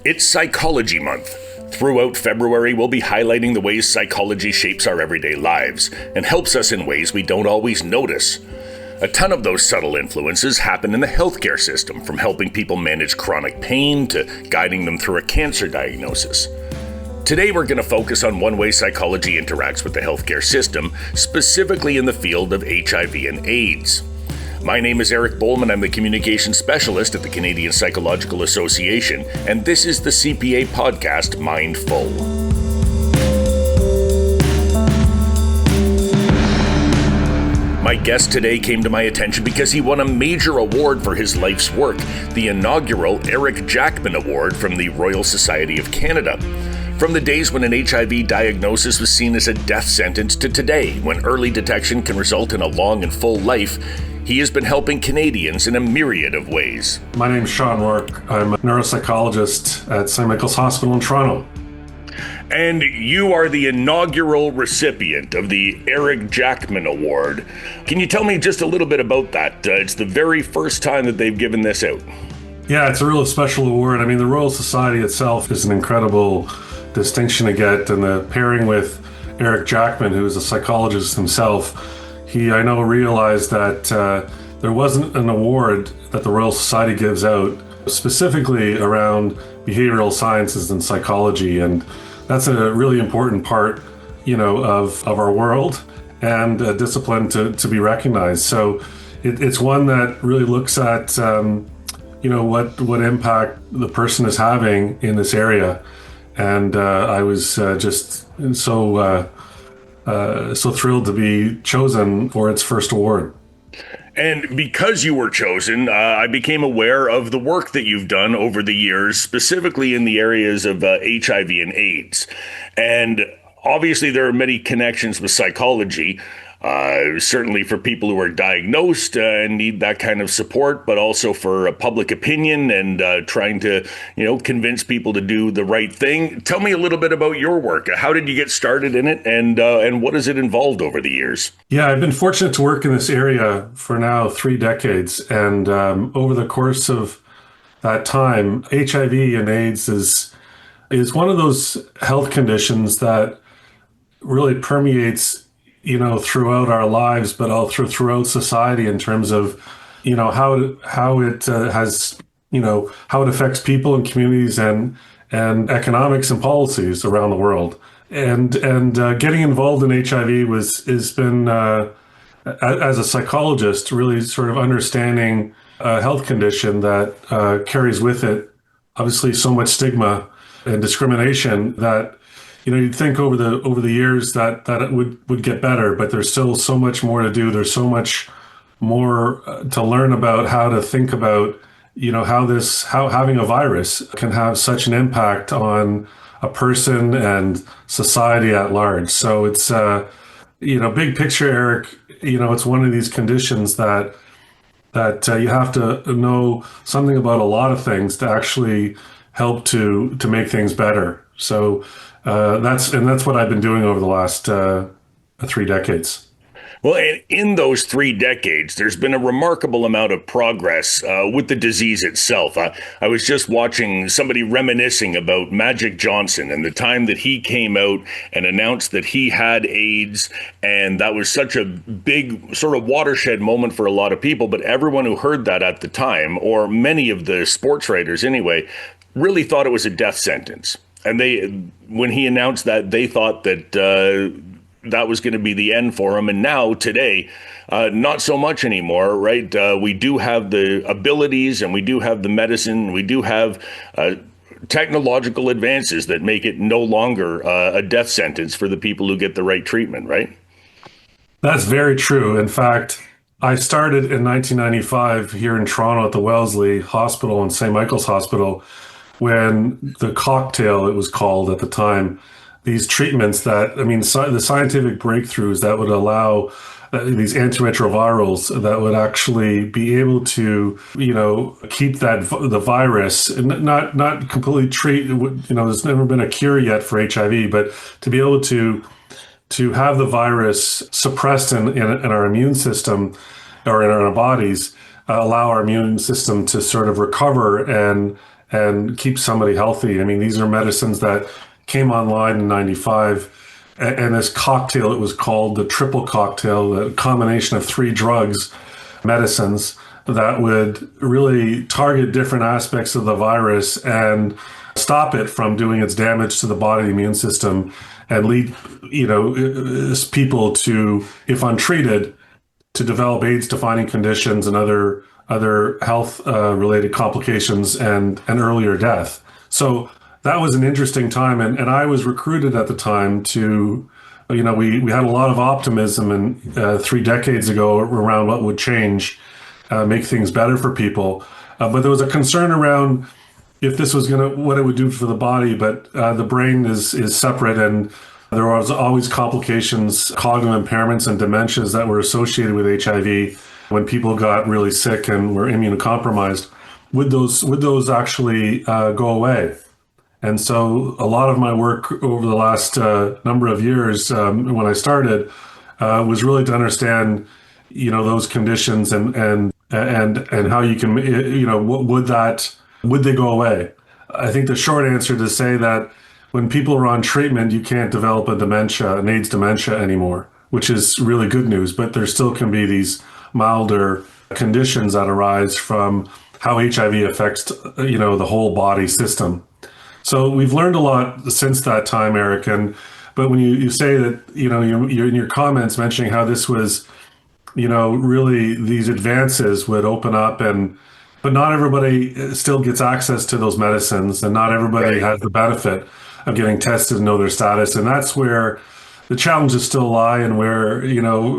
It's Psychology Month. Throughout February, we'll be highlighting the ways psychology shapes our everyday lives and helps us in ways we don't always notice. A ton of those subtle influences happen in the healthcare system, from helping people manage chronic pain to guiding them through a cancer diagnosis. Today, we're going to focus on one way psychology interacts with the healthcare system, specifically in the field of HIV and AIDS. My name is Eric Bowman. I'm the Communications Specialist at the Canadian Psychological Association, and this is the CPA podcast, Mindful. My guest today came to my attention because he won a major award for his life's work, the inaugural Eric Jackman Award from the Royal Society of Canada. From the days when an HIV diagnosis was seen as a death sentence to today, when early detection can result in a long and full life, he has been helping Canadians in a myriad of ways. My name is Sean Rourke. I'm a neuropsychologist at St. Michael's Hospital in Toronto. And you are the inaugural recipient of the Eric Jackman Award. Can you tell me just a little bit about that? It's the very first time that they've given this out. Yeah, it's a real special award. I mean, the Royal Society itself is an incredible distinction to get, and the pairing with Eric Jackman, who is a psychologist himself, I know realized that there wasn't an award that the Royal Society gives out specifically around behavioral sciences and psychology, and that's a really important part, of our world and a discipline to be recognized. So it's one that really looks at what impact the person is having in this area, and I was just so thrilled to be chosen for its first award. And because you were chosen, I became aware of the work that you've done over the years, specifically in the areas of HIV and AIDS. And obviously there are many connections with psychology, certainly for people who are diagnosed and need that kind of support, but also for public opinion and trying to, convince people to do the right thing. Tell me a little bit about your work. How did you get started in it, and what has it involved over the years? Yeah, I've been fortunate to work in this area for now 3 decades. And over the course of that time, HIV and AIDS is one of those health conditions that really permeates throughout our lives, but all throughout society in terms of, how it affects people and communities and economics and policies around the world. And getting involved in HIV has been, as a psychologist, really sort of understanding a health condition that carries with it, obviously, so much stigma and discrimination that you'd think over the years that it would get better, but there's still so much more to do. There's so much more to learn about how to think about, how having a virus can have such an impact on a person and society at large. So it's, big picture, Eric, it's one of these conditions that you have to know something about a lot of things to actually help to make things better. So that's what I've been doing over the last 3 decades. Well, in those 3 decades, there's been a remarkable amount of progress with the disease itself. I was just watching somebody reminiscing about Magic Johnson and the time that he came out and announced that he had AIDS. And that was such a big sort of watershed moment for a lot of people. But everyone who heard that at the time, or many of the sports writers anyway, really thought it was a death sentence. And when he announced that, they thought that that was going to be the end for him. And now, today, not so much anymore, right? We do have the abilities, and we do have the medicine. We do have technological advances that make it no longer a death sentence for the people who get the right treatment, right? That's very true. In fact, I started in 1995 here in Toronto at the Wellesley Hospital and St. Michael's Hospital, when the cocktail, it was called at the time, these treatments the scientific breakthroughs that would allow these antiretrovirals that would actually be able to, keep the virus, not completely treat, there's never been a cure yet for HIV, but to be able to have the virus suppressed in our immune system or in our bodies, allow our immune system to sort of recover and and keep somebody healthy. I mean, these are medicines that came online in 95. And this cocktail, it was called the triple cocktail, the combination of three drugs, medicines that would really target different aspects of the virus and stop it from doing its damage to the body immune system and lead, people to, if untreated, to develop AIDS-defining conditions and other health related complications and earlier death. So that was an interesting time, and I was recruited at the time to, we had a lot of optimism and 3 decades ago around what would change, make things better for people, but there was a concern around if this was what it would do for the body, but the brain is separate, and there was always complications, cognitive impairments, and dementias that were associated with HIV when people got really sick and were immunocompromised. Would those actually go away? And so a lot of my work over the last number of years, when I started, was really to understand, those conditions and how you can, would they go away? I think the short answer to say that when people are on treatment, you can't develop an AIDS dementia anymore, which is really good news. But there still can be these milder conditions that arise from how HIV affects, the whole body system. So we've learned a lot since that time, Eric. But when you say that, you're in your comments mentioning how this was, really these advances would open up but not everybody still gets access to those medicines, and not everybody has the benefit of getting tested and know their status. And that's where the challenges still lie, and where,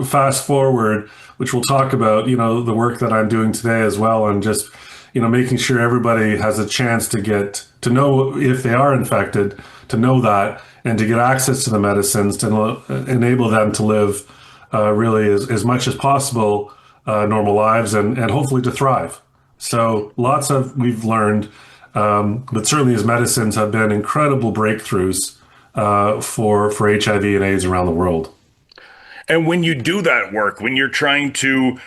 fast forward, which we'll talk about, the work that I'm doing today as well, and just, making sure everybody has a chance to know if they are infected, to know that, and to get access to the medicines to enable them to live really as much as possible normal lives, and hopefully to thrive. So we've learned, but certainly as medicines have been incredible breakthroughs for HIV and AIDS around the world. And when you do that work, when you're trying to,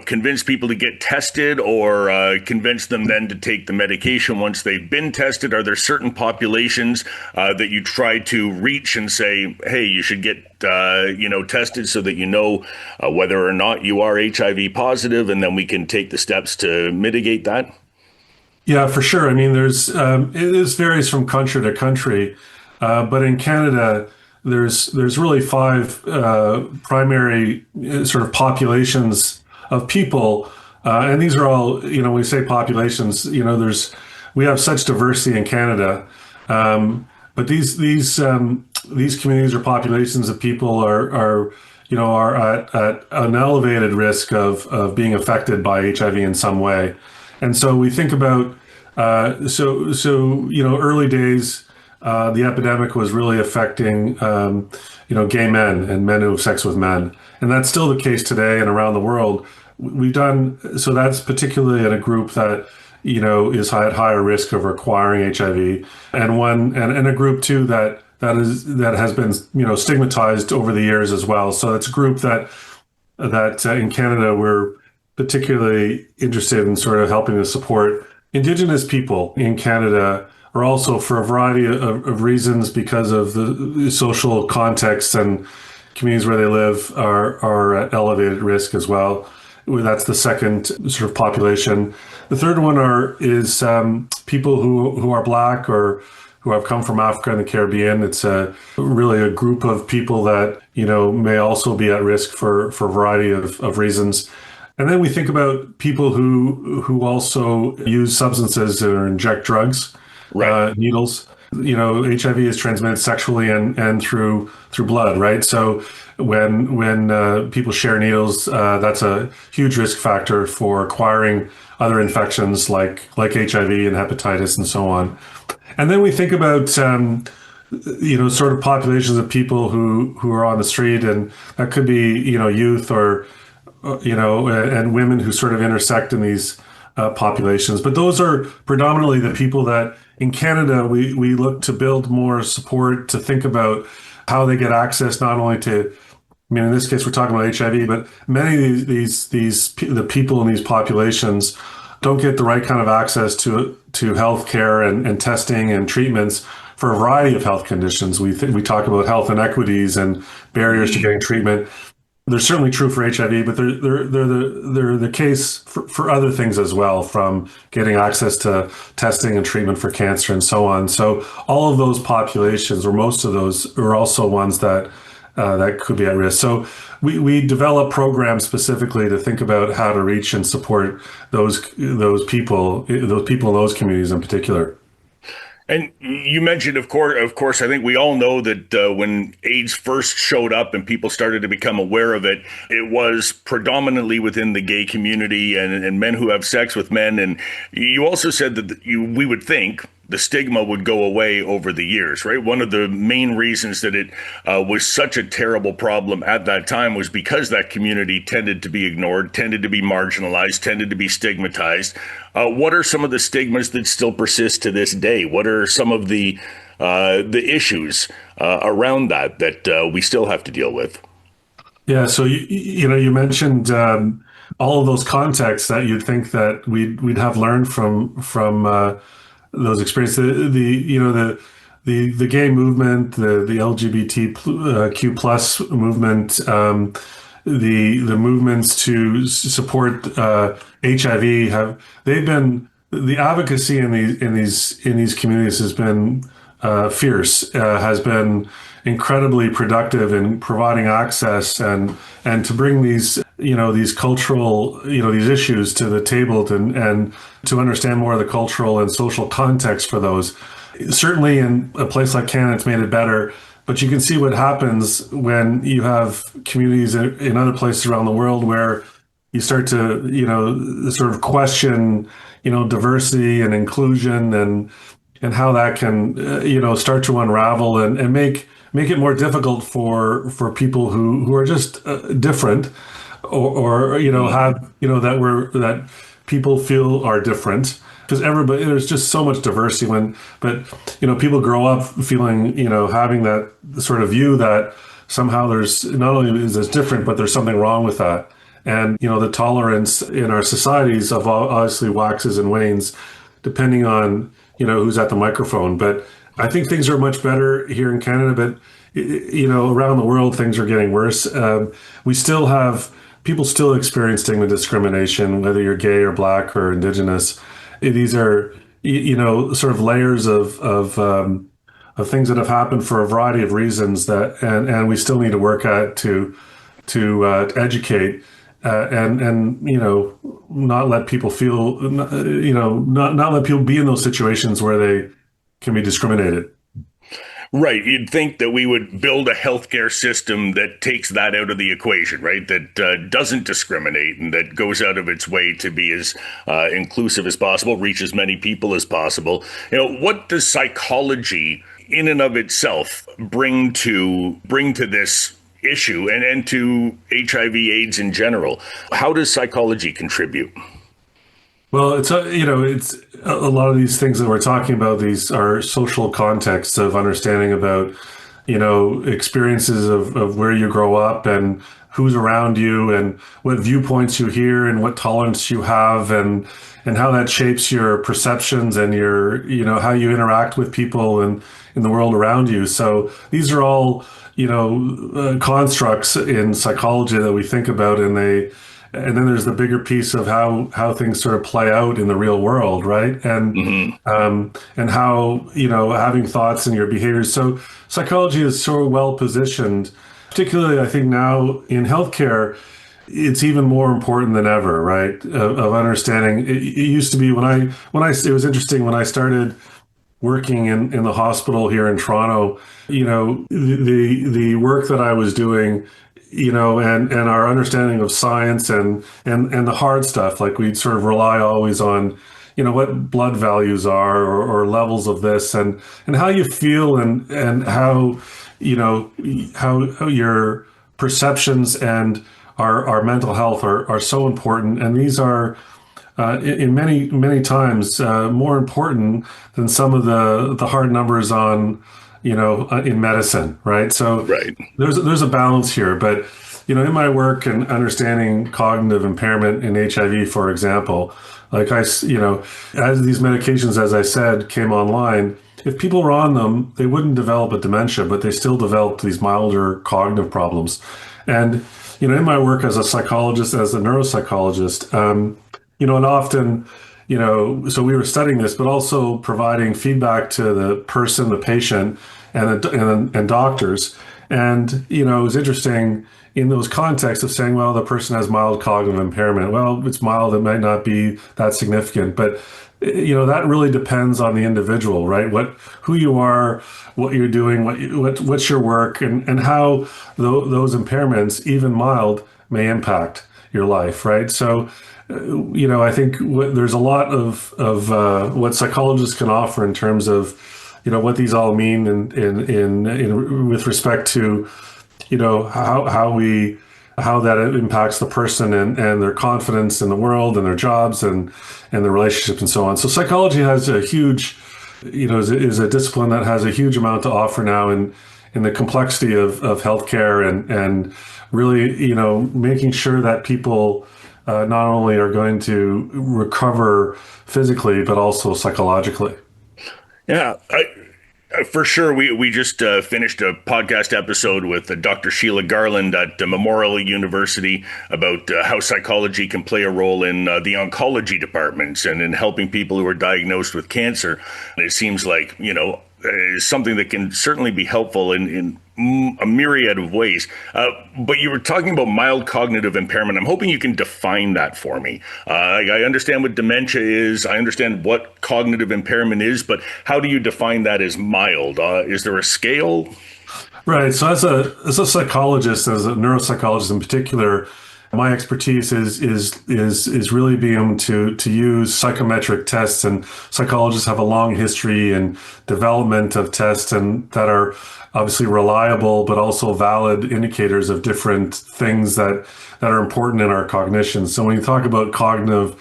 convince people to get tested, or convince them then to take the medication once they've been tested, are there certain populations that you try to reach and say, hey, you should get, tested so that whether or not you are HIV positive, and then we can take the steps to mitigate that? Yeah, for sure. I mean, it varies from country to country, but in Canada, there's really 5 primary sort of populations of people, and these are all, when we say populations, we have such diversity in Canada, but these communities or populations of people are at an elevated risk of being affected by HIV in some way. And so we think about early days. The epidemic was really affecting, gay men and men who have sex with men. And that's still the case today and around the world. So that's particularly in a group that, is at higher risk of acquiring HIV, and a group too that has been, stigmatized over the years as well. So it's a group that in Canada, we're particularly interested in sort of helping to support. Indigenous people in Canada are also, for a variety of reasons, because of the social context and communities where they live, are at elevated risk as well. That's the second sort of population. The third one is people who are Black or who have come from Africa and the Caribbean. It's really a group of people that, may also be at risk for a variety of reasons. And then we think about people who also use substances or inject drugs. Right. Needles. HIV is transmitted sexually and through blood, right? So when people share needles, that's a huge risk factor for acquiring other infections like HIV and hepatitis and so on. And then we think about sort of populations of people who are on the street, and that could be youth or and women who sort of intersect in these populations. But those are predominantly the people that in Canada we look to build more support, to think about how they get access not only to, in this case we're talking about HIV, but many of the people in these populations don't get the right kind of access to health care and testing and treatments for a variety of health conditions. We talk about health inequities and barriers to getting treatment. They're certainly true for HIV, but they're the case for other things as well, from getting access to testing and treatment for cancer and so on. So all of those populations, or most of those, are also ones that that could be at risk. So we develop programs specifically to think about how to reach and support those people in those communities in particular. And you mentioned, of course, I think we all know that when AIDS first showed up and people started to become aware of it, it was predominantly within the gay community and men who have sex with men. And you also said that we would think the stigma would go away over the years, right? One of the main reasons that it was such a terrible problem at that time was because that community tended to be ignored, tended to be marginalized, tended to be stigmatized. What are some of the stigmas that still persist to this day? What are some of the issues around that we still have to deal with? Yeah, so you mentioned all of those contexts that you'd think that we'd have learned from those experiences. The gay movement, the LGBTQ plus movement, the movements to support HIV they've been the advocacy in these communities has been fierce, has been incredibly productive in providing access and to bring these cultural these issues to the table and to understand more of the cultural and social context for those. Certainly in a place like Canada, it's made it better, but you can see what happens when you have communities in other places around the world where you start to sort of question diversity and inclusion and how that can start to unravel and make it more difficult for people who are just different or have that people feel are different, because everybody, there's just so much diversity but people grow up feeling having that sort of view that somehow there's not only is this different, but there's something wrong with that. And the tolerance in our societies of obviously waxes and wanes depending on who's at the microphone. But I think things are much better here in Canada, but around the world things are getting worse. We still have people still experience stigma discrimination, whether you're gay or black or Indigenous. These are sort of layers of things that have happened for a variety of reasons and we still need to work at to educate and not let people feel not let people be in those situations where they can be discriminated. Right. You'd think that we would build a healthcare system that takes that out of the equation, right? That doesn't discriminate and that goes out of its way to be as inclusive as possible, reach as many people as possible. What does psychology in and of itself bring to this issue and to HIV/AIDS in general? How does psychology contribute? Well, it's a lot of these things that we're talking about. These are social contexts of understanding about, experiences of where you grow up and who's around you and what viewpoints you hear and what tolerance you have and how that shapes your perceptions and your, how you interact with people and in the world around you. So these are all, constructs in psychology that we think about, and then there's the bigger piece of how things sort of play out in the real world, right? And how having thoughts and your behaviors. So psychology is so well positioned, particularly I think now in healthcare. It's even more important than ever, right? Of understanding. It used to be when it was interesting when I started working in the hospital here in Toronto. The work that I was doing. And our understanding of science and the hard stuff, like we'd sort of rely always on, what blood values are or levels of this and how you feel and how, how your perceptions and our mental health are so important. And these are, in many times, more important than some of the hard numbers on, in medicine, right? So Right. there's a balance here, but in my work and understanding cognitive impairment in HIV, for example, like as these medications, as I said, came online, if people were on them, they wouldn't develop a dementia, but they still developed these milder cognitive problems. And, in my work as a psychologist, as a neuropsychologist, and often, so we were studying this, but also providing feedback to the person, the patient, and doctors. And, it was interesting in those contexts of saying, well, the person has mild cognitive impairment. Well, it's mild, it might not be that significant, but that really depends on the individual, right? Who you are, what you're doing, what's your work, and how those impairments, even mild, may impact your life, right? So, I think there's a lot of what psychologists can offer in terms of, what these all mean in with respect to, how that impacts the person and their confidence in the world and their jobs and their relationships and so on. So psychology has a huge, is a discipline that has a huge amount to offer now in the complexity of healthcare and really, making sure that people not only are going to recover physically, but also psychologically. Yeah, for sure. We just finished a podcast episode with Dr. Sheila Garland at Memorial University about how psychology can play a role in the oncology departments and in helping people who are diagnosed with cancer. And it seems like, is something that can certainly be helpful in a myriad of ways. But you were talking about mild cognitive impairment. I'm hoping you can define that for me. I understand what dementia is. I understand what cognitive impairment is, but how do you define that as mild? Is there a scale? Right. So as a psychologist, as a neuropsychologist in particular, my expertise is really being able to use psychometric tests, and psychologists have a long history and development of tests and that are obviously reliable, but also valid indicators of different things that are important in our cognition. So when you talk about cognitive,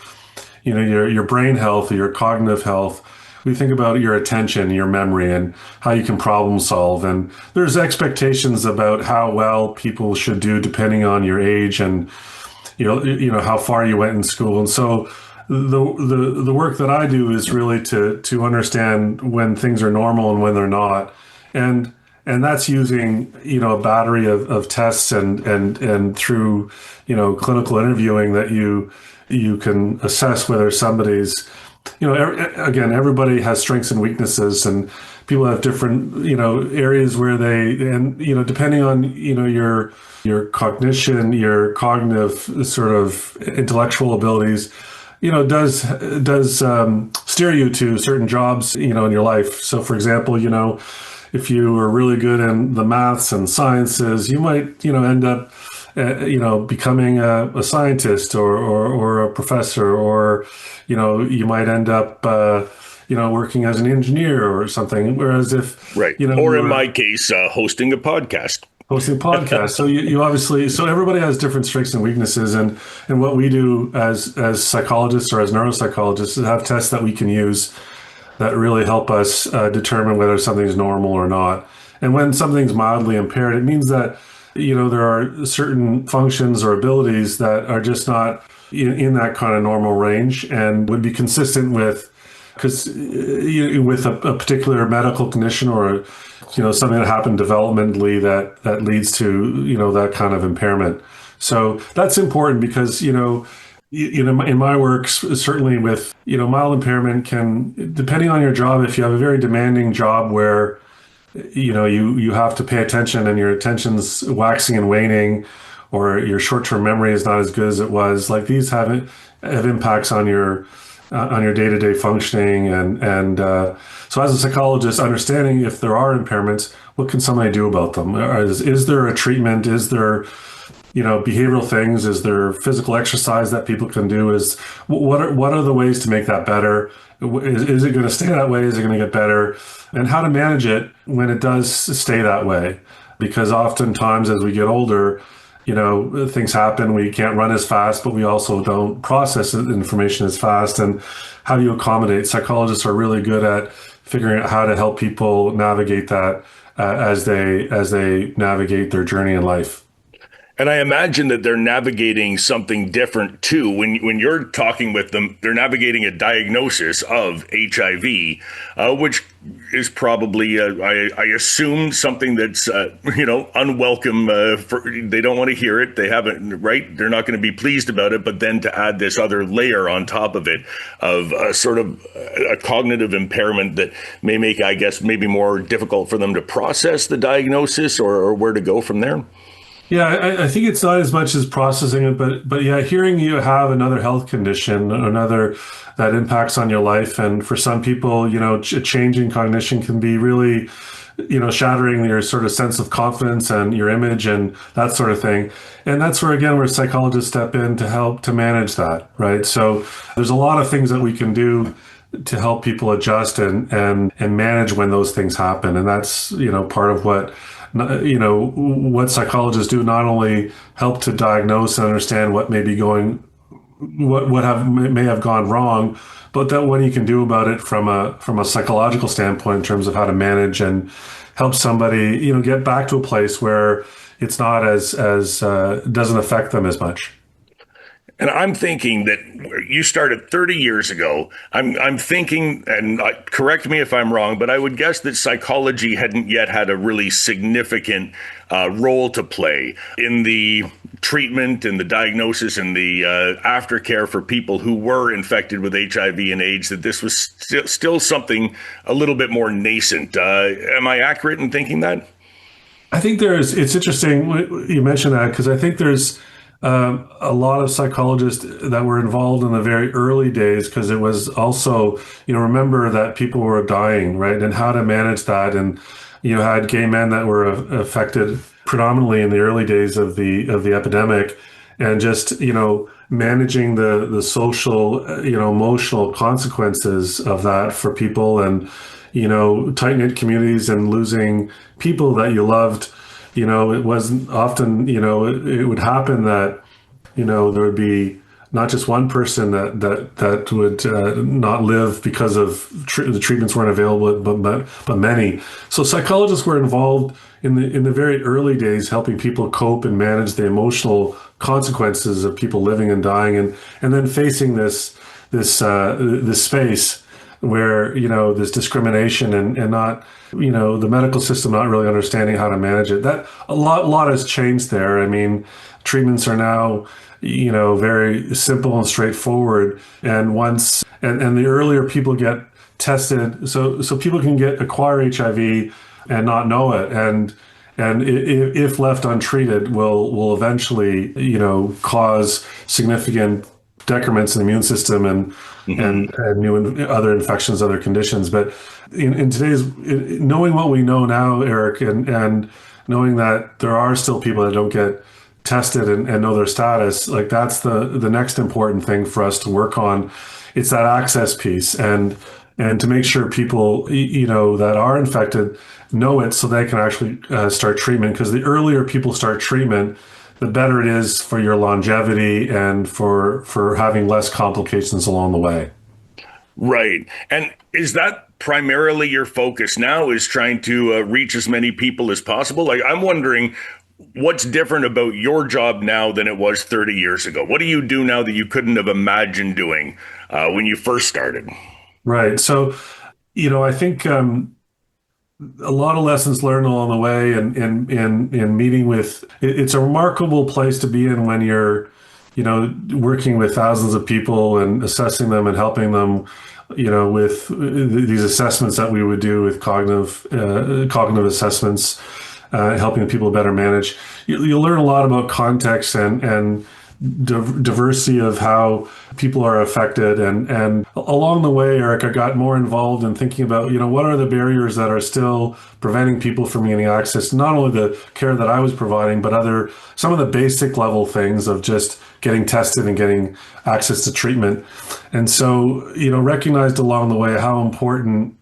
your brain health or your cognitive health, we think about your attention, your memory, and how you can problem solve. And there's expectations about how well people should do depending on your age and how far you went in school. And so the work that I do is really to understand when things are normal and when they're not. And that's using a battery of tests and through clinical interviewing that you can assess whether somebody's again, everybody has strengths and weaknesses, and people have different, areas where depending on, your cognition, your cognitive sort of intellectual abilities, does steer you to certain jobs, in your life. So for example, if you are really good in the maths and sciences, you might, end up becoming a scientist or a professor, or, you might end up, working as an engineer or something. Whereas if, right. Or in my case, hosting a podcast. So you obviously, so everybody has different strengths and weaknesses. And what we do as psychologists or as neuropsychologists is have tests that we can use that really help us determine whether something's normal or not. And when something's mildly impaired, it means that there are certain functions or abilities that are just not in that kind of normal range and would be consistent with, because with a particular medical condition or something that happened developmentally that leads to that kind of impairment. So that's important because in my work, certainly with mild impairment can, depending on your job, if you have a very demanding job where you have to pay attention and your attention's waxing and waning, or your short-term memory is not as good as it was. Like these have impacts on your day-to-day functioning, and so as a psychologist, understanding if there are impairments, what can somebody do about them? Is there a treatment? Is there behavioral things? Is there physical exercise that people can do? What are the ways to make that better? Is it going to stay that way? Is it going to get better? And how to manage it when it does stay that way? Because oftentimes as we get older, things happen. We can't run as fast, but we also don't process information as fast. And how do you accommodate? Psychologists are really good at figuring out how to help people navigate that as they navigate their journey in life. And I imagine that they're navigating something different too. When you're talking with them, they're navigating a diagnosis of HIV, which is probably, I assume, something that's unwelcome. They don't want to hear it. They haven't, right? They're not going to be pleased about it. But then to add this other layer on top of it, of sort of a cognitive impairment that may make, I guess, maybe more difficult for them to process the diagnosis, or where to go from there. Yeah, I think it's not as much as processing it, but yeah, hearing you have another health condition, another that impacts on your life, and for some people, a change in cognition can be really, shattering your sort of sense of confidence and your image and that sort of thing. And that's where again, where psychologists step in to help to manage that, right? So there's a lot of things that we can do to help people adjust and manage when those things happen, and that's part of what psychologists do, not only help to diagnose and understand what may be going, may have gone wrong, but that what you can do about it from a psychological standpoint in terms of how to manage and help somebody, get back to a place where it's not as doesn't affect them as much. And I'm thinking that you started 30 years ago. I'm thinking, and correct me if I'm wrong, but I would guess that psychology hadn't yet had a really significant role to play in the treatment and the diagnosis and the aftercare for people who were infected with HIV and AIDS, that this was still something a little bit more nascent. Am I accurate in thinking that? I think it's interesting you mentioned that, because I think there's a lot of psychologists that were involved in the very early days, because it was also, remember that people were dying, right? And how to manage that. And you had gay men that were affected predominantly in the early days of the epidemic, and just, managing the social, emotional consequences of that for people, and, tight-knit communities and losing people that you loved. It wasn't often, it would happen that, there would be not just one person that would not live because of the treatments weren't available, but many. So psychologists were involved in the very early days, helping people cope and manage the emotional consequences of people living and dying, and then facing this space where there's discrimination and not the medical system not really understanding how to manage it. That a lot has changed there. I mean, treatments are now very simple and straightforward, and the earlier people get tested, so people can acquire HIV and not know it, and if left untreated will eventually cause significant decrements in the immune system and new other infections, other conditions. But in today's, knowing what we know now, Eric, and knowing that there are still people that don't get tested and know their status, like that's the next important thing for us to work on. It's that access piece, and to make sure people that are infected know it, so they can actually start treatment. Because the earlier people start treatment, the better it is for your longevity and for having less complications along the way. Right. And is that primarily your focus now, is trying to reach as many people as possible? Like, I'm wondering what's different about your job now than it was 30 years ago. What do you do now that you couldn't have imagined doing when you first started? Right. So, I think a lot of lessons learned along the way, and in meeting with, it's a remarkable place to be in when you're, working with thousands of people and assessing them and helping them, with these assessments that we would do with cognitive assessments, helping people better manage. You learn a lot about context and diversity of how people are affected, and along the way, Eric, I got more involved in thinking about what are the barriers that are still preventing people from getting access to not only the care that I was providing, but some of the basic level things of just getting tested and getting access to treatment. And so recognized along the way how important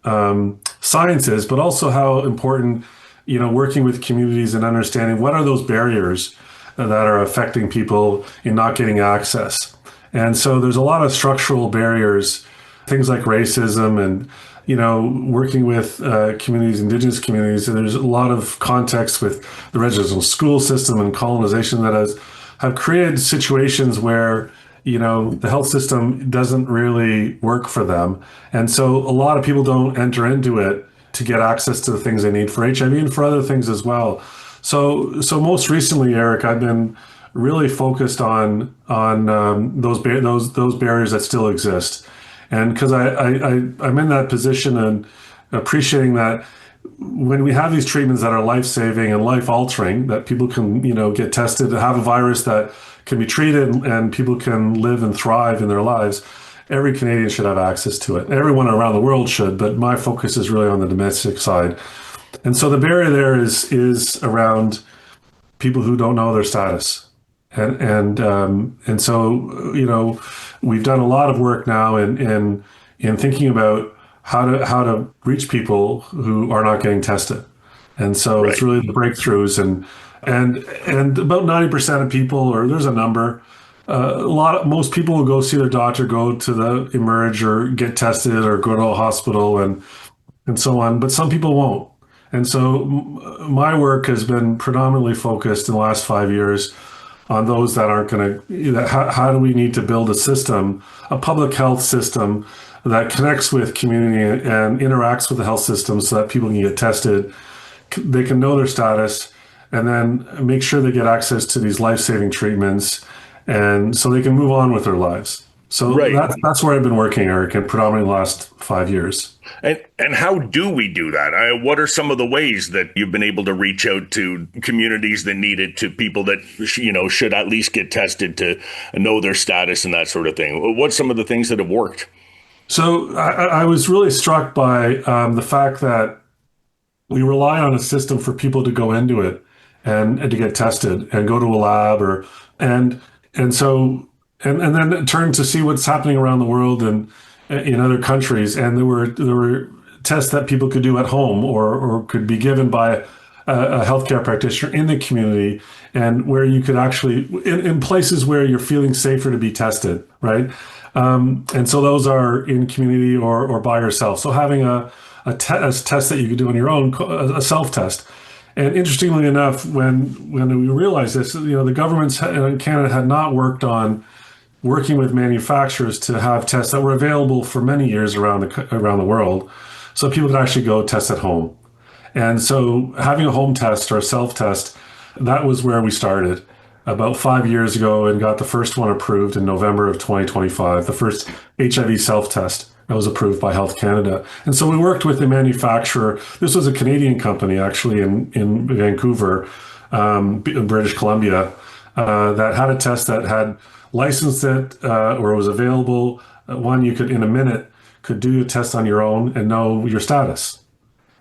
science is, but also how important working with communities and understanding what are those barriers that are affecting people in not getting access. And so there's a lot of structural barriers, things like racism and working with communities, indigenous communities, and there's a lot of context with the residential school system and colonization that have created situations where the health system doesn't really work for them. And so a lot of people don't enter into it to get access to the things they need for HIV and for other things as well. So most recently, Eric, I've been really focused on those barriers that still exist. And because I'm in that position and appreciating that when we have these treatments that are life-saving and life-altering, that people can, get tested, have a virus that can be treated and people can live and thrive in their lives, every Canadian should have access to it. Everyone around the world should, but my focus is really on the domestic side. And so the barrier there is around people who don't know their status. And so, we've done a lot of work now in thinking about how to reach people who are not getting tested. And so It's really the breakthroughs and about 90% of people, or there's a number, most people will go see their doctor, go to the Emerge or get tested or go to a hospital and so on, but some people won't. And so my work has been predominantly focused in the last 5 years on those that aren't going to, how do we need to build a system, a public health system that connects with community and interacts with the health system so that people can get tested, they can know their status, and then make sure they get access to these life-saving treatments, and so they can move on with their lives. So that's where I've been working, Eric, and predominantly the last 5 years. And how do we do that? What are some of the ways that you've been able to reach out to communities that need it, to people that, should at least get tested to know their status and that sort of thing? What's some of the things that have worked? So I was really struck by the fact that we rely on a system for people to go into it and to get tested and go to a lab and then turn to see what's happening around the world and in other countries. And there were tests that people could do at home or could be given by a healthcare practitioner in the community, and where you could actually, in places where you're feeling safer to be tested, right? And so those are in community or by yourself. So having a test that you could do on your own, a self-test. And interestingly enough, when we realized this, the governments in Canada had not worked on working with manufacturers to have tests that were available for many years around the world, so people could actually go test at home. And so having a home test or a self-test, that was where we started about 5 years ago and got the first one approved in November of 2025, the first HIV self-test that was approved by Health Canada. And so we worked with a manufacturer. This was a Canadian company, actually, in Vancouver, British Columbia, that had a test that had licensed it or was available. One, you could, in a minute, could do a test on your own and know your status.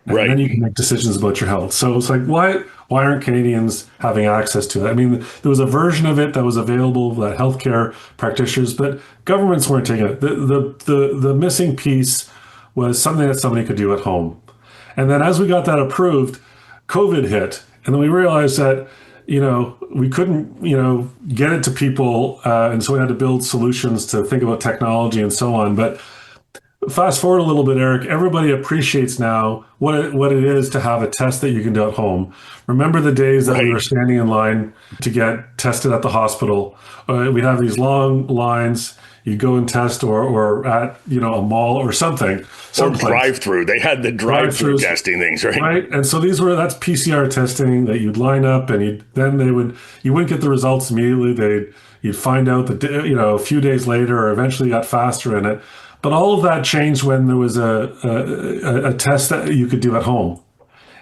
And then you can make decisions about your health. So it's like, why aren't Canadians having access to that? I mean, there was a version of it that was available that healthcare practitioners, but governments weren't taking it. The missing piece was something that somebody could do at home. And then as we got that approved, COVID hit. And then we realized that, we couldn't, get it to people. And so we had to build solutions to think about technology and so on. But fast forward a little bit, Eric, everybody appreciates now what it is to have a test that you can do at home. Remember the days that we were standing in line to get tested at the hospital? We'd have these long lines. You go and test or at, a mall or something. Or drive-through. They had the drive-through testing things, right? Right. And so that's PCR testing that you'd line up and you wouldn't get the results immediately. You'd find out that, a few days later or eventually got faster in it. But all of that changed when there was a test that you could do at home,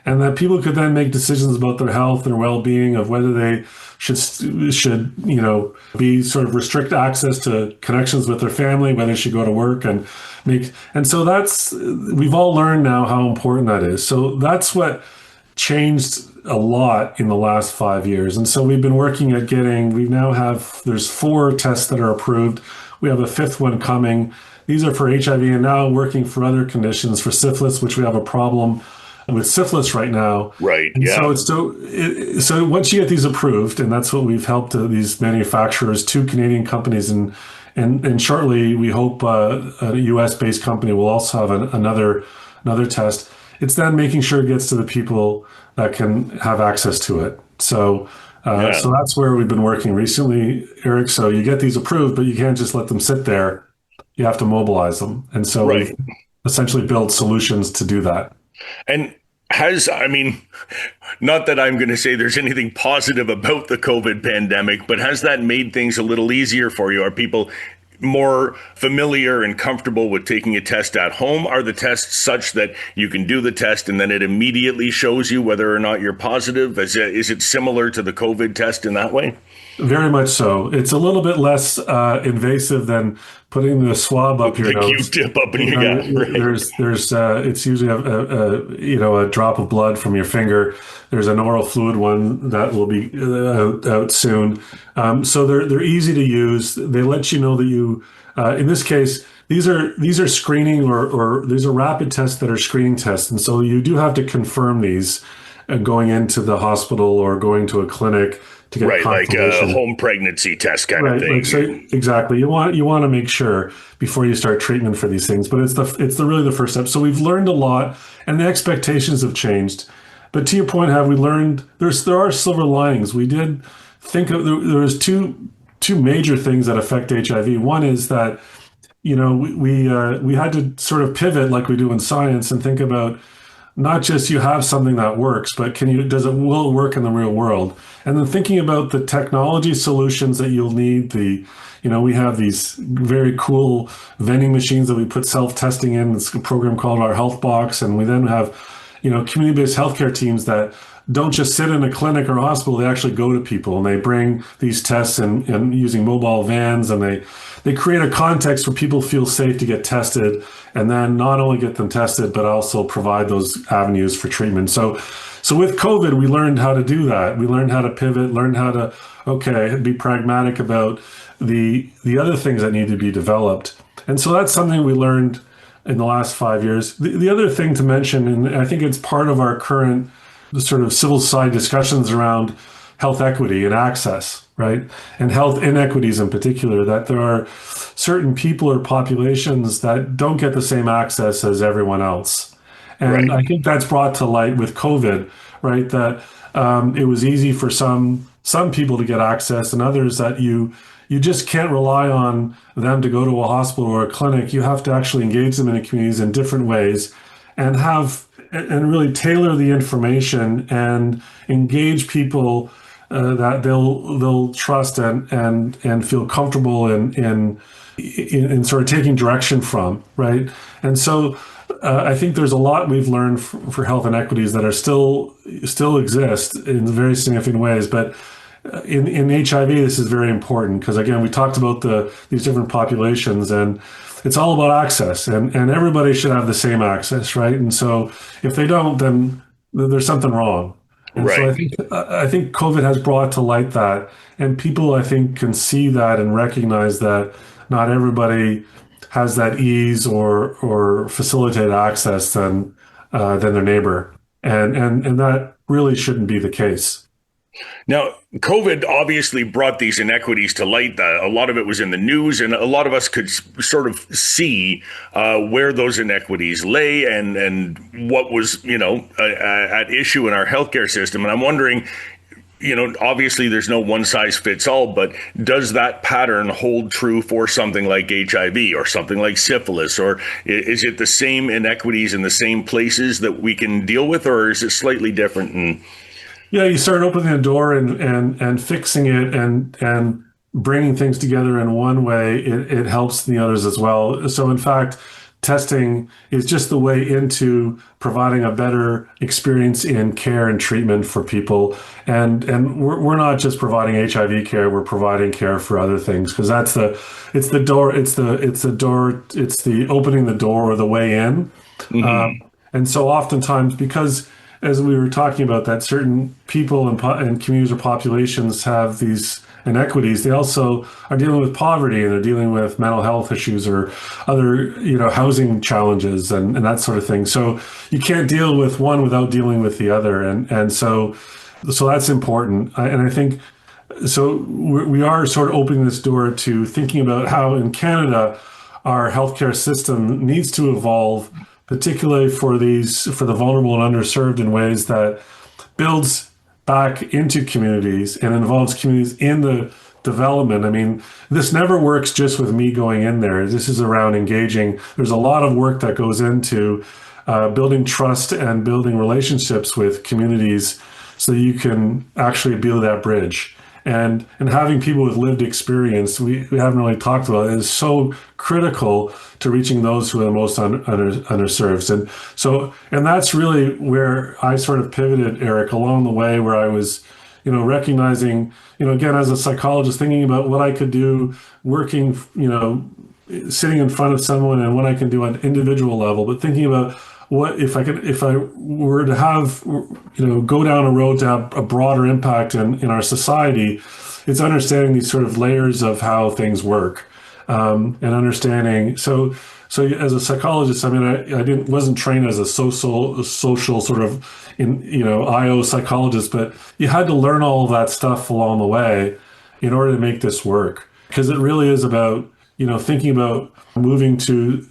and that people could then make decisions about their health and well-being, of whether they should be sort of restrict access to connections with their family, whether they should go to work and so we've all learned now how important that is. So that's what changed a lot in the last 5 years. And so we've been working at there's 4 tests that are approved. We have a 5th one coming. These are for HIV and now working for other conditions, for syphilis, which we have a problem with syphilis right now. Right. And yeah. So once you get these approved, and that's what we've helped these manufacturers, 2 Canadian companies in and shortly we hope a U.S.-based company will also have another test. It's then making sure it gets to the people that can have access to it. So Yeah. that's where we've been working recently, Eric. So you get these approved, but you can't just let them sit there. You have to mobilize them. And so we've Right. essentially built solutions to do that. And I mean, not that I'm going to say there's anything positive about the COVID pandemic, but has that made things a little easier for you? Are people more familiar and comfortable with taking a test at home? Are the tests such that you can do the test and then it immediately shows you whether or not you're positive? Is it similar to the COVID test in that way? Very much so. It's a little bit less invasive than putting the swab up Putting your the nose. Q-tip up in You your, know, yeah, right. it's usually a drop of blood from your finger. There's an oral fluid one that will be out soon. So they're easy to use. They let you know that in this case, these are screening or these are rapid tests that are screening tests, and so you do have to confirm these going into the hospital or going to a clinic to get Right, like a confirmation. home pregnancy test kind of Right, like so thing. exactly. You want to make sure before you start treatment for these things, but it's the really the first step. So we've learned a lot, and the expectations have changed. But to your point, have we learned? There are silver linings. We did think of there was two major things that affect HIV. One is that we had to sort of pivot like we do in science and think about not just you have something that works, but will it work in the real world? And then thinking about the technology solutions that you'll need, we have these very cool vending machines that we put self-testing in. It's a program called our Health Box. And we then have, community-based healthcare teams that don't just sit in a clinic or hospital, they actually go to people and they bring these tests and using mobile vans, and they create a context where people feel safe to get tested, and then not only get them tested, but also provide those avenues for treatment. So with COVID, we learned how to do that. We learned how to pivot, learned how to, okay, be pragmatic about the other things that need to be developed. And so that's something we learned in the last 5 years. The other thing to mention, and I think it's part of our current sort of civil society discussions around health equity and access, right? And health inequities in particular, that there are certain people or populations that don't get the same access as everyone else. And Right. I think that's brought to light with COVID, right? That it was easy for some people to get access, and others that you just can't rely on them to go to a hospital or a clinic. You have to actually engage them in the communities in different ways and really tailor the information and engage people that they'll trust and feel comfortable in sort of taking direction from, right? And so I think there's a lot we've learned for health inequities that are still exist in very significant ways, but in HIV, this is very important because, again, we talked about these different populations, and it's all about access, and everybody should have the same access, right? And so if they don't, then there's something wrong. And so Right. I think COVID has brought to light that, and people, I think, can see that and recognize that not everybody has that ease or facilitated access than their neighbor, and that really shouldn't be the case. Now, COVID obviously brought these inequities to light. A lot of it was in the news, and a lot of us could sort of see where those inequities lay and what was, at issue in our healthcare system. And I'm wondering, obviously there's no one size fits all, but does that pattern hold true for something like HIV or something like syphilis? Or is it the same inequities in the same places that we can deal with, or is it slightly different? And Yeah, you start opening the door and fixing it and bringing things together in one way, it helps the others as well. So in fact, testing is just the way into providing a better experience in care and treatment for people. And we're not just providing HIV care, we're providing care for other things, because it's the door, it's the opening the door or the way in. Mhm. And so oftentimes, because as we were talking about, that certain people and communities or populations have these inequities, they also are dealing with poverty, and they're dealing with mental health issues or other, housing challenges and that sort of thing. So you can't deal with one without dealing with the other. And so that's important. And I think we are sort of opening this door to thinking about how in Canada our healthcare system needs to evolve, particularly for the vulnerable and underserved, in ways that builds back into communities and involves communities in the development. I mean, this never works just with me going in there. This is around engaging. There's a lot of work that goes into building trust and building relationships with communities so you can actually build that bridge. And having people with lived experience, we haven't really talked about it, is so critical to reaching those who are the most underserved. And that's really where I sort of pivoted, Eric, along the way, where I was, recognizing, again, as a psychologist, thinking about what I could do, working, sitting in front of someone, and what I can do on an individual level, but thinking about what if I were to have, go down a road to have a broader impact in our society. It's understanding these sort of layers of how things work, and understanding. So as a psychologist, I mean, I wasn't trained as a social sort of IO psychologist, but you had to learn all of that stuff along the way in order to make this work, because it really is about thinking about moving to,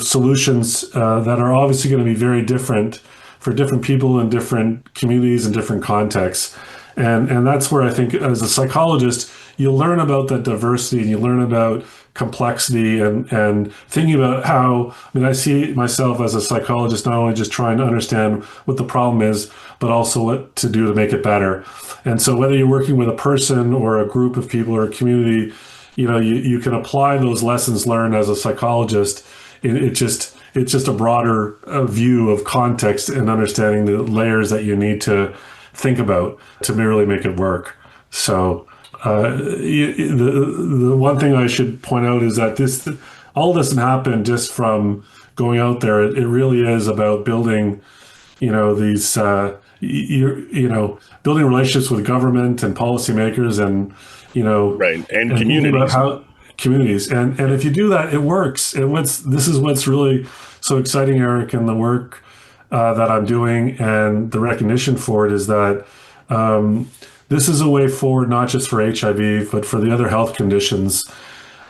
solutions that are obviously going to be very different for different people in different communities and different contexts. And that's where I think as a psychologist, you learn about that diversity and you learn about complexity and thinking about how, I see myself as a psychologist, not only just trying to understand what the problem is, but also what to do to make it better. And so whether you're working with a person or a group of people or a community, you can apply those lessons learned as a psychologist. It's just a broader view of context and understanding the layers that you need to think about to really make it work. So the one thing I should point out is that all doesn't happen just from going out there. It really is about building, these, building relationships with government and policymakers and, right, and communities. And if you do that, it works. And this is what's really so exciting, Eric, and the work that I'm doing and the recognition for it is that this is a way forward, not just for HIV, but for the other health conditions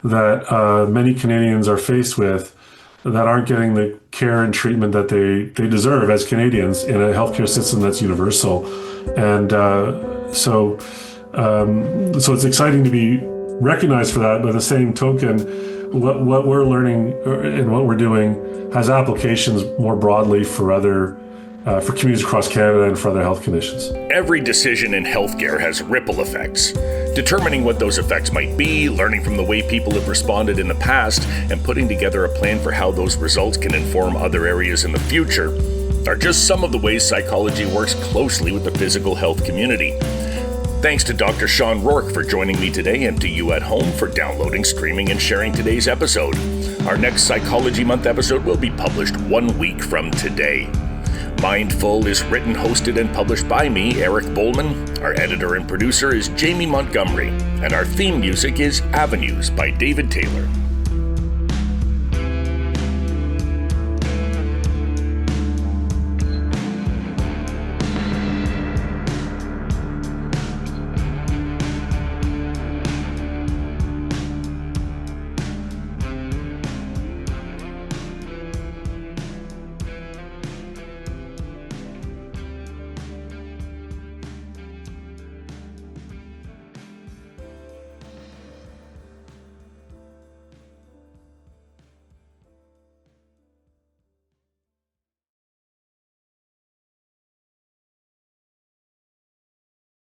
that many Canadians are faced with that aren't getting the care and treatment that they deserve as Canadians in a healthcare system that's universal. And so it's exciting to be recognized for that. By the same token, what we're learning and what we're doing has applications more broadly for for communities across Canada and for other health conditions. Every decision in healthcare has ripple effects. Determining what those effects might be, learning from the way people have responded in the past, and putting together a plan for how those results can inform other areas in the future are just some of the ways psychology works closely with the physical health community. Thanks to Dr. Sean Rourke for joining me today, and to you at home for downloading, streaming, and sharing today's episode. Our next Psychology Month episode will be published 1 week from today. Mindful is written, hosted, and published by me, Eric Bowman. Our editor and producer is Jamie Montgomery, and our theme music is Avenues by David Taylor.